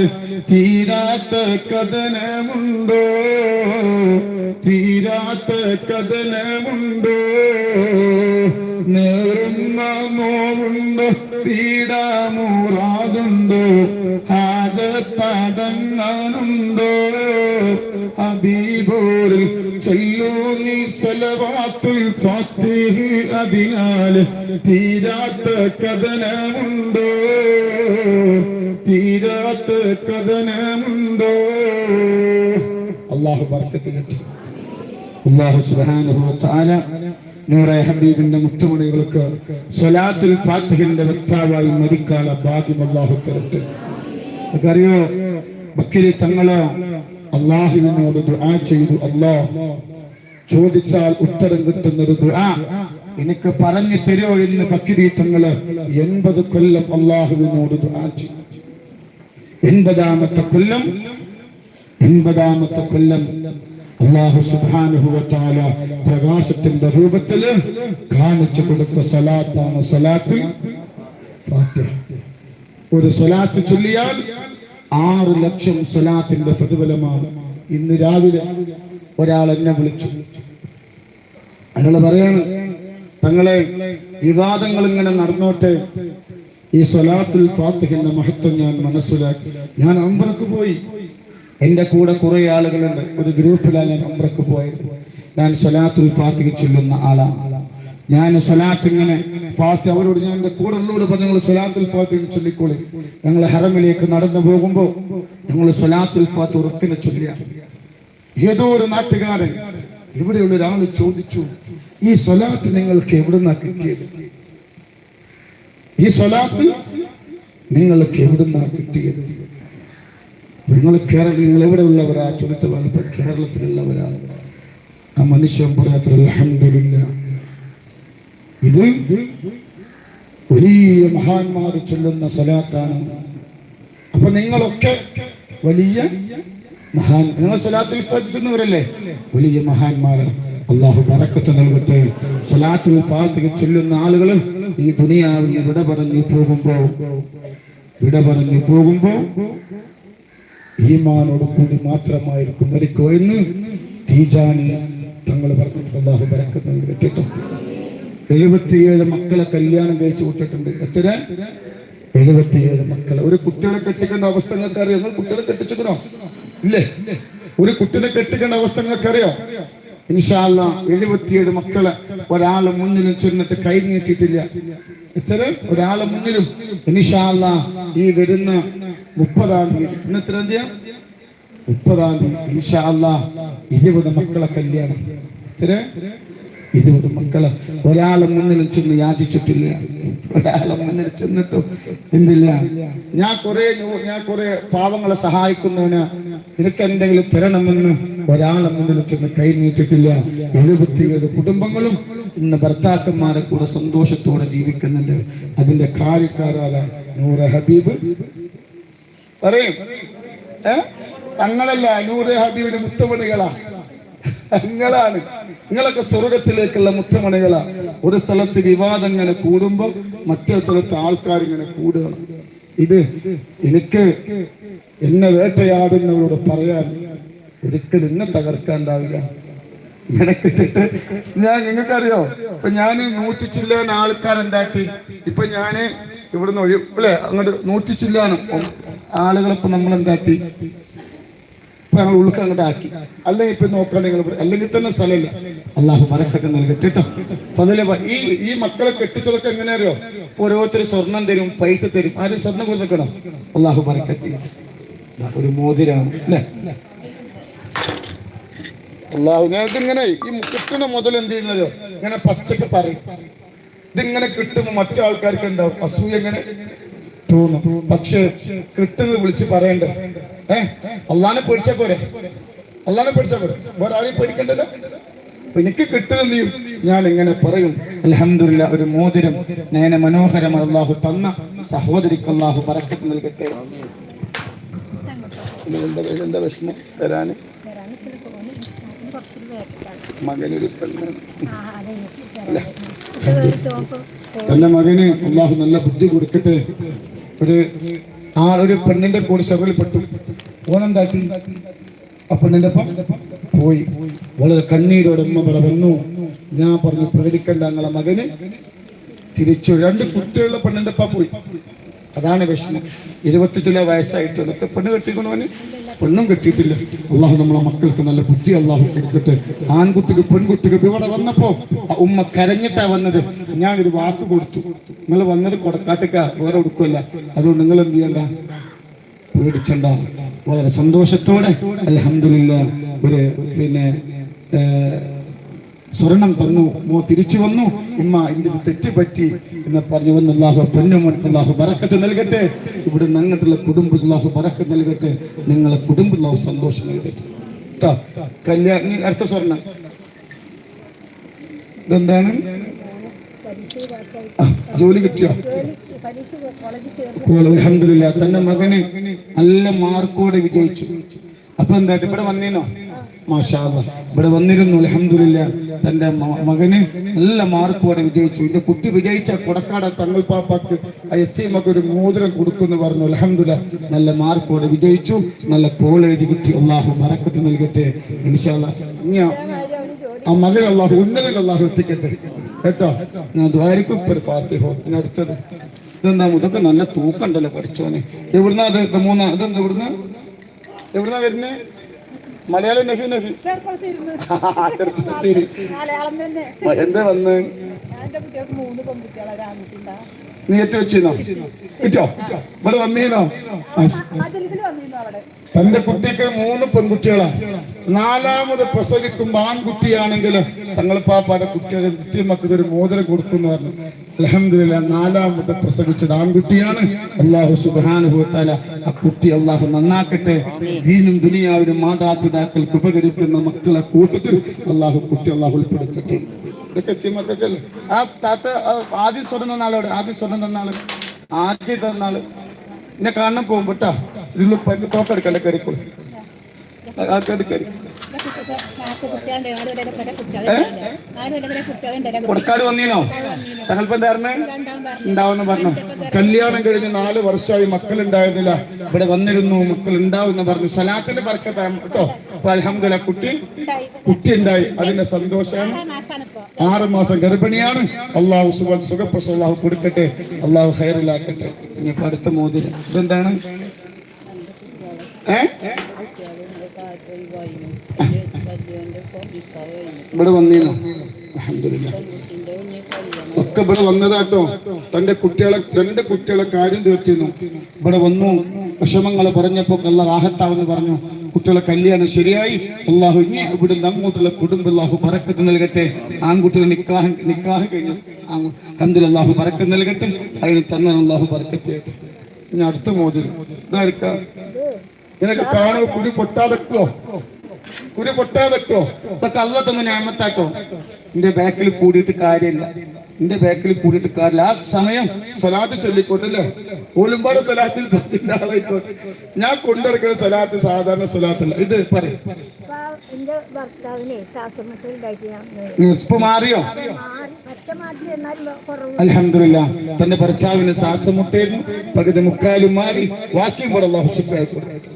തീരാത്ത കഥനമുണ്ടോ തീരാത്ത കഥനമുണ്ടോ. നേറുന്ന നോവുണ്ടോ പീഡാമുറാതുണ്ടോ ഹാജത്തടങ്ങാനുണ്ടോ ഹബീബോരിൽ ചൊല്ലൂ നീ സ്വലവാത്തുൽ ഫാത്തിഹ്. അതിനാൽ തീരാത്ത കഥനമുണ്ടോ തീരാത്ത കഥനമുണ്ടോ. അല്ലാഹു ബർക്കത്ത് നൽകട്ടെ. അല്ലാഹു സുബ്ഹാനഹു വ തആല നൂറെ ഹബീബിന്റെ മുത്തുമണികൾക്ക് സ്വലാത്തുൽ ഫാത്തിഹിന്റെ വക്താവായി മരിക്കാനുള്ള ഭാഗ്യം അല്ലാഹു തരട്ടെ. അറിയോ ബക്കരി തങ്ങള് അല്ലാഹുവിനോട് ദുആ ചെയ്തു. അല്ലാഹ് ചോദിച്ചാൽ ഉത്തരം കിട്ടുന്ന ഒരു ദുആ എനിക്ക് പറഞ്ഞു തരുമോ എന്ന് ബക്കരി തങ്ങള് 80 കൊല്ലം അല്ലാഹുവിനോട് ദുആ ചെയ്തു. 80ാമത്തെ കൊല്ലം അല്ലാഹു സുബ്ഹാനഹു വ തആല പ്രകാശത്തിന്റെ രൂപത്തിൽ കാണിച്ചു കൊടുത്ത സലാത്താണ് സലാത്തുൽ ഫാത്തിഹ. ഒരു സലാത്ത് ചൊല്ലിയാൽ 6 ലക്ഷം സലാത്തിന്റെ പ്രതിഫലമാണ്. ഇന്ന് രാവിലെ ഒരാൾ എന്നെ വിളിച്ചു. അയാൾ പറയാണ്, തങ്ങളെ വിവാദങ്ങൾ ഇങ്ങനെ നടന്നോട്ടെ, ഈ സലാത്തുൽ ഫാത്തിഹിന്റെ മഹത്വം ഞാൻ മനസ്സിലാക്കി. ഞാൻ ഉംറക്ക് പോയി. എന്റെ കൂടെ കുറെ ആളുകളുണ്ട്. ഒരു ഗ്രൂപ്പിലാണ് ഞാൻ ഉംറക്ക് പോയത്. ഞാൻ സലാത്തുൽ ഫാത്തിഹ ചൊല്ലുന്ന ആളാണ്. ഞാൻ സലാത്ത് ഇങ്ങനെ ഫാത്തിഹ അവരോട് ഞാൻ എന്റെ കൂടെ ഉള്ളവരോട് പറഞ്ഞു, ഞങ്ങൾ സലാത്തുൽ ഫാത്തിഹ ചൊല്ലിക്കോളി. ഞങ്ങൾ ഹറമിലേക്ക് നടന്നു പോകുമ്പോൾ ഞങ്ങൾ സലാത്തുൽ ഫാത്തിഹ ഉറക്കിനെ ചൊല്ലിയ. ഏതോ ഒരു നാട്ടുകാരൻ ഇവിടെയുള്ള ഒരാൾ ചോദിച്ചു, ഈ സ്വലാത്ത് നിങ്ങൾക്ക് എവിടുന്നാ കിട്ടിയത്? ഈ സ്വലാത്ത് നിങ്ങൾക്ക് എവിടുന്നാ കിട്ടിയത്? നിങ്ങൾ എവിടെ ഉള്ളവരാ? ചോദിച്ച കേരളത്തിലുള്ളവരാണ്. ആ മനുഷ്യൻ പറയാത്ത അൽഹംദുലില്ലാഹ്, ഇത് വലിയ മഹാന്മാർ ചൊല്ലുന്ന സ്വലാത്താണ്. അപ്പൊ നിങ്ങളൊക്കെ വലിയ നിങ്ങൾ സ്വലാത്തുൽ ഫാത്തിഹ ചൊല്ലുന്നവരല്ലേ, വലിയ മഹാന്മാരാണ്. അല്ലാഹു ബറക്കത്ത് നൽകട്ടെ. സ്വലാത്തുൽ ഫാത്തിഹ ചൊല്ലുന്ന ആളുകൾ ഈ ദുനിയാവിൽ വിട പറഞ്ഞു പോകുമ്പോ ഈമാനോട് കൂടി മാത്രമായിരിക്കും മരിക്കോ എന്ന് തീജാനി തങ്ങൾ പറഞ്ഞിട്ടുണ്ട്. അല്ലാഹു ബറക്കത്ത് നൽകട്ടെ. 77 മക്കളെ കല്യാണം കഴിച്ചു വിട്ടിട്ടുണ്ട്. എത്ര? 77 മക്കളെ. ഒരു കുട്ടികളെ കെട്ടിക്കേണ്ട അവസ്ഥ നിങ്ങൾക്ക് അറിയാം? കുട്ടികളെ കെട്ടിച്ചിക്കണോ? ഇല്ലേ? ഒരു കുട്ടിനെ കെട്ടിക്കേണ്ട അവസ്ഥ നിങ്ങൾക്ക് അറിയോ? ഇൻഷാ അല്ലാഹ് 77 മക്കളെ ഒരാളെ മുന്നിലും ചെന്നിട്ട് കൈ നീട്ടിയിട്ടില്ല. എത്ര? ഒരാളെ മുന്നിലും. ഇൻഷാ അല്ലാഹ് ഈ വരുന്ന 30-ാം തീയതി, ഇന്ന് എത്രാം തീയതി? 30-ാം തീയതി ഇൻഷാ അല്ലാഹ് 20 മക്കളെ കല്യാണം. എത്ര? 20 മക്കളെ ഒരാളെ മുന്നിലും ചെന്ന് യാചിച്ചിട്ടില്ല. ഒരാളെ മുന്നിൽ ചെന്നിട്ടും എന്തില്ല, ഞാൻ കുറെ പാവങ്ങളെ സഹായിക്കുന്നവന് നിനക്ക് എന്തെങ്കിലും തരണമെന്ന് ഒരാളെ മുന്നിൽ ചെന്ന് കൈ നീട്ടിട്ടില്ല. 77 കുടുംബങ്ങളും ഇന്ന് ഭർത്താക്കന്മാരെ കൂടെ സന്തോഷത്തോടെ ജീവിക്കുന്നുണ്ട്. അതിന്റെ കാര്യക്കാരായ നൂറ ഹബീബ് പറയും, തങ്ങളല്ല നൂറെ ഹബീബിന്റെ മുത്തമണികളാ, നിങ്ങളാണ്, നിങ്ങളൊക്കെ സ്വർഗത്തിലേക്കുള്ള മുത്തമണികളാ. ഒരു സ്ഥലത്ത് വിവാദം ഇങ്ങനെ കൂടുമ്പോ മറ്റേ സ്ഥലത്ത് ആൾക്കാർ ഇങ്ങനെ കൂടുകയാണ്. ഇത് എനിക്ക് എന്നെ വേട്ടയാടുന്നവരോട് പറയാൻ ഒരിക്കലും എന്നെ തകർക്കാണ്ടാവില്ല. ഇങ്ങനെ കിട്ടിട്ട് നിങ്ങൾക്കറിയോ, ഇപ്പൊ ഞാൻ 100 ചില്ലാൻ ആൾക്കാരുണ്ടാക്കി. ഇപ്പൊ ഞാന് ഇവിടുന്ന് അല്ലേ അങ്ങോട്ട് 100 ചില്ലാനും ആളുകളിപ്പോ നമ്മൾ എന്താക്കി, ഇപ്പൊ ഞങ്ങൾ ഉള്ളിൽ അങ്ങോട്ട് ആക്കി. അല്ലെങ്കിൽ ഇപ്പൊ നോക്കാൻ നിങ്ങൾ അല്ലെങ്കിൽ തന്നെ സ്ഥലമില്ല. അള്ളാഹു ബറക്കത്ത് നൽകട്ടെ കേട്ടോ. അതിലെ ഈ മക്കളെ കെട്ടിച്ചതൊക്കെ എങ്ങനെ അറിയോ, ഓരോരുത്തർ സ്വർണം തരും, പൈസ തരും. ആരും സ്വർണ്ണം കൊടുക്കണം. അള്ളാഹു ബറക്കത്ത്. ഒരു മോതിരാണ് അല്ലേ അള്ളാഹു. ഇതിങ്ങനെ ഈ കിട്ടണ മുതൽ എന്ത് ചെയ്യുന്നല്ലോ ഇങ്ങനെ പച്ചക്ക് പറയും. ഇതിങ്ങനെ കിട്ടുമ്പോ മറ്റു ആൾക്കാർക്ക് എന്താവും, അസൂയ എങ്ങനെ തോന്നും. പക്ഷെ കിട്ടുന്നത് വിളിച്ച് പറയണ്ടേ. അള്ളാനെ പേടിച്ചാ പോരെ, അള്ളാനെ പേടിച്ചാ പോരെ, വേറെ ആരെയും പേടിക്കണ്ടല്ലോ. എനിക്ക് കിട്ടുന്നത് ഞാൻ എങ്ങനെ പറയും. അൽഹംദുലില്ലാ, ഒരു മോതിരം നയന മനോഹരമായ അള്ളാഹു തന്ന സഹോദരിക്ക് അള്ളാഹു ബറക്കത്ത് നൽകട്ടെ. എന്താ വിഷമം തരാന്? മകനൊരു തന്റെ മകന് അള്ളാഹു നല്ല ബുദ്ധി കൊടുക്കട്ടെ. ഒരു പെണ്ണിന്റെ കൂടെ ശബരിൽപ്പെട്ടു. ഓനെന്താക്കി, ആ പെണ്ണിന്റെ ഒപ്പം പോയി. വളരെ കണ്ണീരോടെ ഉമ്മ ഇവിടെ വന്നു. ഞാൻ പറഞ്ഞു പേടിക്കണ്ട, ഞങ്ങളെ മകന് തിരിച്ചു. 2 കുട്ടികളുടെ പെണ്ണിന്റെ ഒപ്പം പോയി. അതാണ് വിഷമം. 20 ചില വയസ്സായിട്ട് അതൊക്കെ പെണ്ണ് കെട്ടിക്കൊണ്ടുവന് പെണ്ണും കെട്ടിയിട്ടില്ല. അള്ളാഹു നമ്മളെ മക്കൾക്ക് നല്ല ബുദ്ധി അള്ളാഹു കൊടുക്കട്ടെ. ആൺകുട്ടിക്ക് പെൺകുട്ടിക്ക് ഇവിടെ വന്നപ്പോ ഉമ്മ കരഞ്ഞിട്ടാ വന്നത്. ഞാനൊരു വാക്ക് കൊടുത്തു, നിങ്ങൾ വന്നത് കൊടക്കാട്ടേക്കാ, വേറെ കൊടുക്കുമല്ല. അതുകൊണ്ട് നിങ്ങൾ എന്ത് ചെയ്യണ്ട, പേടിച്ചണ്ട. വളരെ സന്തോഷത്തോടെ അൽഹംദുലില്ലാ ഒരു സ്വർണം തന്നു. തിരിച്ചു വന്നു. ഉമ്മ ഇതിന് തെറ്റ് പറ്റി എന്ന് പറഞ്ഞു വന്ന് അല്ലാഹു പൊന്നുമോൾക്ക് അല്ലാഹു ബറക്കത്ത് നൽകട്ടെ. ഇവിടെ അങ്ങോട്ടുള്ള കുടുംബം അല്ലാഹു ബറക്കത്ത് നൽകട്ടെ. നിങ്ങളെ കുടുംബം അല്ലാഹു സന്തോഷം നൽകട്ടെ കേട്ടോ. കല്യാണം അടുത്ത സ്വർണം ഇതെന്താണ്? ജോലി കിട്ടിയോ? അൽഹംദുലില്ലാ, തന്റെ മകന് നല്ല മാർക്കോടെ വിജയിച്ചു. അപ്പൊ എന്തായിട്ട് ഇവിടെ വന്നീനോ? മാഷാ അല്ലാഹ്, ഇവിടെ വന്നിരുന്നു. അൽഹംദുലില്ലാ, തന്റെ മകന് നല്ല മാർക്കോടെ വിജയിച്ചു. എന്റെ കുട്ടി വിജയിച്ച കൊടക്കാട് തങ്ങൾ പാപ്പാക്ക് എത്തിയമ്മക്ക് ഒരു മോതിരം കൊടുക്കുമെന്ന് പറഞ്ഞു. അൽഹംദുലില്ലാ, നല്ല മാർക്കോടെ വിജയിച്ചു. നല്ല കോളേജ് കിട്ടി. അല്ലാഹു ബറക്കത്ത് നൽകട്ടെ. ഇൻഷാ അല്ലാഹ് ആ മകൻ അല്ലാഹു ഉന്നതൻ അല്ലാഹു എത്തിക്കട്ടെ കേട്ടോ. ഞാൻ ദ്വാരിക്കും ഒരു ഫാത്തിഹ. അടുത്തത് ഇതെന്താ? ഇതൊക്കെ നല്ല തൂക്കണ്ടല്ലോ പഠിച്ചോനെ. എവിടുന്നാ അത്? ഇതെന്താ എവിടുന്നാ വരുന്നേ? മലയാളം നഹി നഹി ചെറുപ്പശ്ശേരി. എന്താ വന്ന് നീ എത്തി വെച്ചിരുന്നോ? കിട്ടോ? ഇവിടെ വന്നീനോ? തന്റെ കുട്ടിക്ക് 3 പെൺകുട്ടികളാണ്. 4ാമത് പ്രസവിക്കുമ്പോ ആൺകുട്ടിയാണെങ്കിൽ തങ്ങൾ പാപ്പാടെ കുട്ടികളെ നിത്യമക്ക് ഒരു മോതിരം കൊടുക്കുന്നു പറഞ്ഞു. അൽഹംദുലില്ലാ, 4ാമത് പ്രസവിച്ചത് ആൺകുട്ടിയാണ്. അല്ലാഹു സുബ്ഹാനഹു വ തആല ആ കുട്ടി അല്ലാഹു നന്നാക്കട്ടെ. ദീനും ദുനിയാവിനും മാതാപിതാക്കൾക്ക് ഉപകരിക്കുന്ന മക്കളെ കൂട്ടത്തിൽ അല്ലാഹു കുട്ടി അല്ലാഹു ഉൾപ്പെടുത്തട്ടെ. ഇതൊക്കെ എത്തിമക്കല്ലേ. ആ താത്ത ആദ്യം സ്വർണ്ണം തന്നാളോട്, ആദ്യം തന്നാള് എന്നെ കാണാൻ പോകുമ്പോട്ടാ തോക്കെടുക്കണ്ട കയറിക്കോളൂ. കൊടക്കാട് വന്നീനോ? തങ്ങളിപ്പം എന്തായിരുന്നു ഉണ്ടാവുന്ന പറഞ്ഞു. കല്യാണം കഴിഞ്ഞ് 4 വർഷമായി മക്കളുണ്ടായിരുന്നില്ല. ഇവിടെ വന്നിരുന്നു, മക്കൾ ഉണ്ടാവുന്ന പറഞ്ഞു. സലാത്തിന്റെ ബർക്കത്താണ് കേട്ടോ. അപ്പൊ അൽഹംദുലില്ലാ കുട്ടി ഉണ്ടായി. അതിന്റെ സന്തോഷമാണ്. 6 മാസം ഗർഭിണിയാണ്. അള്ളാഹു സുഖപ്രസവം അള്ളാഹു കൊടുക്കട്ടെ. അള്ളാഹു ഖൈറിലാക്കട്ടെ. ഇനിയിപ്പോ അടുത്ത മോതിരം ഇതെന്താണ്? ഇവിടെ വന്നീനോ? ഒക്കെ ഇവിടെ വന്നതാട്ടോ. തന്റെ കുട്ടികളെ 2 കുട്ടികളെ കാര്യം തീർത്തിരുന്നു. ഇവിടെ വന്നു, വിഷമങ്ങൾ പറഞ്ഞപ്പോ അല്ലാഹു റാഹത്താവെന്ന് പറഞ്ഞു. കുട്ടികളെ കല്യാണം ശരിയായി. അല്ലാഹു ഇനി ഇവിടെ അങ്ങോട്ടുള്ള കുടുംബം അല്ലാഹു ബറക്കത്ത് നൽകട്ടെ. ആൺകുട്ടികളെ നിക്കാഹ് കഴിഞ്ഞു. അൽഹംദുലില്ലാഹ് അല്ലാഹു ബറക്കത്ത് നൽകട്ടെ. അതിന് തന്നെ അല്ലാഹു ബറക്കത്ത് ചെയ്യട്ടെ. ഇനി അടുത്ത മോതിരം ഇതായിരിക്കാം. നിനക്ക് കാണോ കുരു പൊട്ടാതെക്കോ, കുരു പൊട്ടാതെക്കോ, ഇതൊക്കെ അല്ലാഹു തന്ന നിഅമത്താക്കോ. എന്റെ ബാക്കിൽ കൂടിയിട്ട് കാര്യമില്ല, എന്റെ ബാക്കിൽ കൂടിയിട്ട് കാര്യമില്ല. ആ സമയം സ്വലാത്ത് ചൊല്ലിക്കോട്ടല്ലേ, ഓലുമ്പാട് സ്വലാത്തിൽ പത്തിന്റെ ആളായിക്കോട്ടെ. ഞാൻ കൊണ്ടിറക്കുന്ന സ്വലാത്ത് സാധാരണ സ്വലാത്തല്ല. ഇത് പറയും ഇപ്പൊ മാറിയോ? അൽഹംദുലില്ലാഹ് തന്റെ ഭർത്താവിന് ശ്വാസമുട്ടായിരുന്നു, പകുതി മുക്കാലും മാറി, ബാക്കിയും കൂടെ അല്ലാഹു ശിഫയാക്കി കൊടുക്കട്ടെ.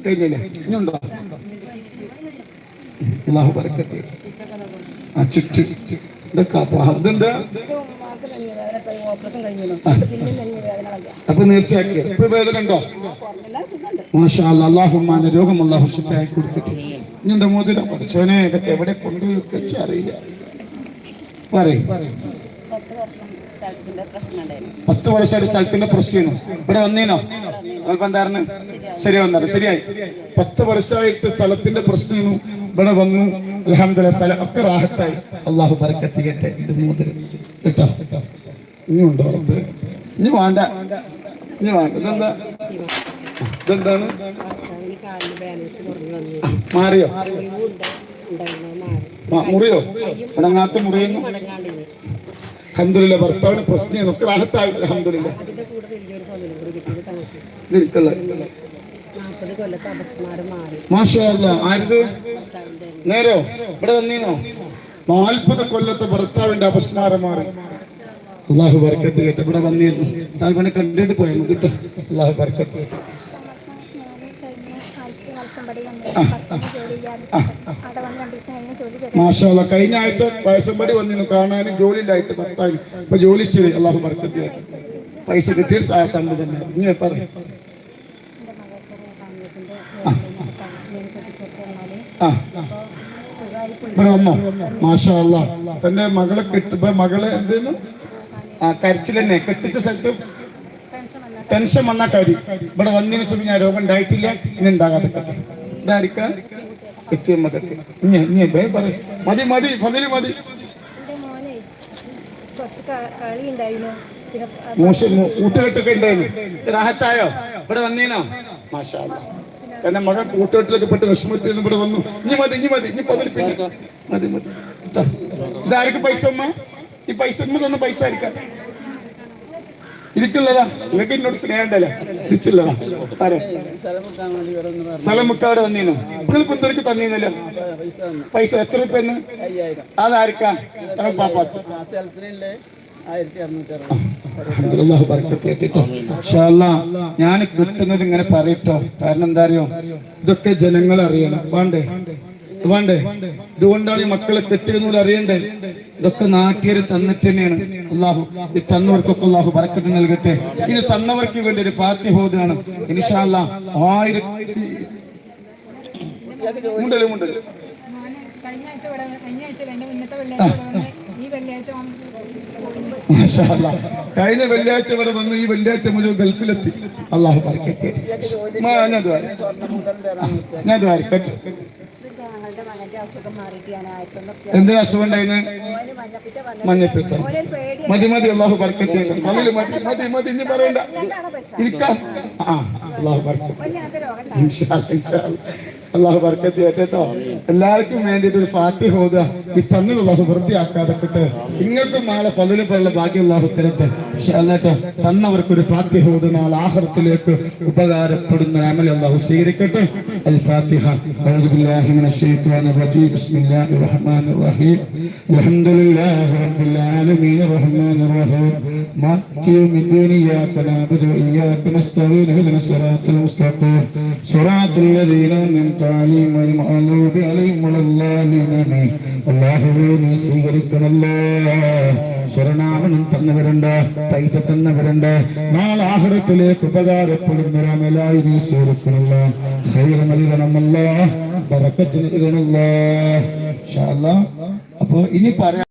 കഴിഞ്ഞില്ലേ? ഇനിയുണ്ടോ? അല്ലാഹു ബറക്കത്ത്. ആ ചുറ്റ് ഇതൊക്കെ ഇതെന്താ? അപ്പൊ നേർച്ചയാക്കിയ ഇപ്പൊ വേദന ഉണ്ടോ? മാഷാ അല്ലാഹ് അല്ലാഹുമ്മ രോഗം അല്ലാഹു ശിഫയാക്കി കൊടുക്കട്ടെ. ഇനിയുണ്ടോ മോതിരം? പഠിച്ചോനെ ഇതൊക്കെ എവിടെ കൊണ്ടുവെച്ച അറിയില്ല. പറയും 10 വർഷം ഒരു സ്ഥലത്തിന്റെ പ്രശ്നം ഇവിടെ വന്നീനോ? എന്തായിരുന്നു? ശരി വന്നാറ് ശരിയായി. 10 വർഷമായിട്ട് സ്ഥലത്തിന്റെ പ്രശ്നം ഇവിടെ വന്നു. അൽഹംദുലില്ലാഹ് സ്ഥലം ഒക്കെ റാഹത്തായി. അല്ലാഹു ബറക്കത്ത് ചെയ്യട്ടെ. ഇത് മോതിരം കേട്ടോ. ഇനിയുണ്ടോ? ഇനി വേണ്ട, ഇനി വേണ്ട. ഇതെന്താ? ഇതെന്താണ്? മാറിയോ? മുറിയോ? അടങ്ങാത്ത മുറിയുന്നു. അൽഹംദുലില്ലാഹ് ഭർത്താവിന് പ്രശ്നം ഒക്കെ റാഹത്തായി. അൽഹംദുലില്ലാഹ് മാഷാ അല്ലാഹ്. ആരുത് നേരോ ഇവിടെ വന്നീനോ? 40 കൊല്ലത്തെ ഭർത്താവിന്റെ അപസ്മാരം മാറി. അല്ലാഹു ബറക്കത്ത് കേട്ട് ഇവിടെ വന്നിരുന്നു. താൽപ്പനെ കണ്ടിട്ട് പോയാൽ മതി കേട്ടോ. അല്ലാഹു ബറക്കത്ത് കേട്ട്. മാഷാ അല്ലാഹ് കഴിഞ്ഞ ആഴ്ച വയസ്സമ്പടി വന്നിരുന്നു കാണാനും ജോലിയിലായിട്ട് ഭർത്താവിന്. ഇപ്പൊ ജോലി ചെയ്ത് അല്ലാഹു ബറക്കത്ത് കേട്ട് പൈസ കിട്ടിയിട്ട് ആ സംഭവം തന്നെ. ഇനി പറയും ഇവിടെ വന്നോ? മാഷാ അല്ലാഹ് തന്റെ മകളെ മകളെ എന്തെന്നു കരച്ചിൽ തന്നെ കെട്ടിച്ച സ്ഥലത്ത് ടെൻഷൻ വന്ന കാര്യം ഇവിടെ വന്നതിന് ശേഷം ഞാൻ രോഗം ഉണ്ടായിട്ടില്ല, ഇനി ഉണ്ടാകാതെ ഇതായിരിക്കാം എത്തിയ മകൾക്ക്. മതി മതി ഫതില് മതി. കൂട്ടുകെട്ടൊക്കെ ഉണ്ടായിരുന്നു. റാഹത്തായോ? ഇവിടെ വന്നീനോ? മാഷാ അല്ലാഹ് തന്നെ മകൻ കൂട്ടുകെട്ടിലൊക്കെ പെട്ട് വിഷമത്തിൽ ഇവിടെ വന്നു. ഇനി മതി, ഇനി മതി, ഇനി ഫതില് പിന്നെ മതി മതി. ഇതാർക്ക് പൈസ അമ്മ? ഈ പൈസ തന്ന പൈസ ആയിരിക്കാം ഇരിക്കുള്ളതാ. നിങ്ങൾക്ക് എന്നോട് സ്നേഹം ഉണ്ടല്ലോ, ഇരിച്ചുള്ളതാ. സ്ഥലം മുക്കാവിടെ വന്നീനു. നിങ്ങൾക്ക് എന്തൊക്കെ തന്നീനല്ലോ പൈസ? എത്ര രൂപ? അതായിരിക്കാം പാപ്പാക്ക്. ഞാൻ കിട്ടുന്നത് ഇങ്ങനെ പറയട്ടോ. കാരണം എന്താ അറിയോ? ഇതൊക്കെ ജനങ്ങൾ അറിയണം. വേണ്ടേ? വേണ്ടേ? ഇതുകൊണ്ടാണ് ഈ മക്കളെ കെട്ടിയെന്നൂടെ അറിയണ്ടേ. ഇതൊക്കെ നാട്ടിയര് തന്നിട്ട് തന്നെയാണ്. അല്ലാഹു ഈ തന്നവർക്കൊക്കെ അല്ലാഹു ബറക്കത്ത് നൽകട്ടെ. ഇനി തന്നവർക്ക് വേണ്ടി ഒരു ഫാത്തിഹ ഓതുകയാണ് ഇൻഷാ അല്ലാഹ്. 1000 കഴിഞ്ഞ വെള്ളിയാഴ്ച ഇവിടെ വന്നു. ഈ വെള്ളിയാഴ്ച മുഴുവൻ ഗൾഫിലെത്തി. അല്ലാഹു ബറക്കത്ത്. ഞാൻ ദ്വാരക്കട്ടെ. എന്തിനാ അസുഖം ഉണ്ടായിരുന്നു? മഞ്ഞപ്പിത്തം. മതി മതി. അല്ലാഹു ബറക്കത്ത് ചെയ്യട്ടെ. ഫളില് മതി മതി മതി. ഇനി പറയണ്ട, ഇരിക്കാം. അല്ലാഹു ബറക്കത്ത്. ഇൻഷാ അല്ലാഹ് ഇൻഷാ അല്ലാഹ് അല്ലാഹു ബറക്കത്ത് ചെയ്യട്ടെ കേട്ടോ. എല്ലാവർക്കും വേണ്ടിയിട്ട് ഒരു ഫാത്തിഹ ഓതുക. ഈ തന്നത് അല്ലാഹു വൃത്തിയാക്കാതെ കിട്ടെ. നിങ്ങൾക്കും നാളെ ഫളില് പോലുള്ള ഭാഗ്യം അല്ലാഹു തരട്ടെ ഇൻഷാ അല്ലാഹ് കേട്ടോ. തന്നവർക്കൊരു ഫാത്തിഹ ഓതുക. നാളെ ആഖിറത്തിലേക്ക് ഉപകാരപ്പെടുന്ന അമൽ അല്ലാഹു സ്വീകരിക്കട്ടെ. അൽ ഫാത്തിഹ. അഊദു ബില്ലാഹി മിനശ് ശൈത്വാനിർ റജീം. ബിസ്മില്ലാഹിർ റഹ്മാനിർ റഹീം. അൽഹംദുലില്ലാഹി റബ്ബിൽ ആലമീൻ റഹ്മാനിർ റഹീം മാലികി യൗമിദ്ദീൻ ഇയ്യാക നഅബുദു വഇയ്യാക നസ്തഈൻ ഇഹ്ദിനസ് സിറാത്തൽ മുസ്തഖീം സിറാത്തൽ ലദീന അൻഅംത അലൈഹിം ഗൈറിൽ മഗ്ദൂബി അലൈഹിം വലദ്ദാലിൻ. അല്ലാഹുവേ നീ സ്വീകരിക്കണമല്ലോ. ശരണാമനം തന്നവരുണ്ട്, പൈസ തന്നവരുണ്ട്. നാളെ ആഖിറത്തിലേക്ക് ഉപകാരപ്പെടുന്ന അമലായി നീ സ്വീകരിക്കണമല്ലോ. ഖൈർ നൽകണമല്ലോ, ബറക്കത്ത് നൽകണമല്ലോ. ഇൻഷാ അല്ലാഹ്. അപ്പോൾ ഇനി പറയാം.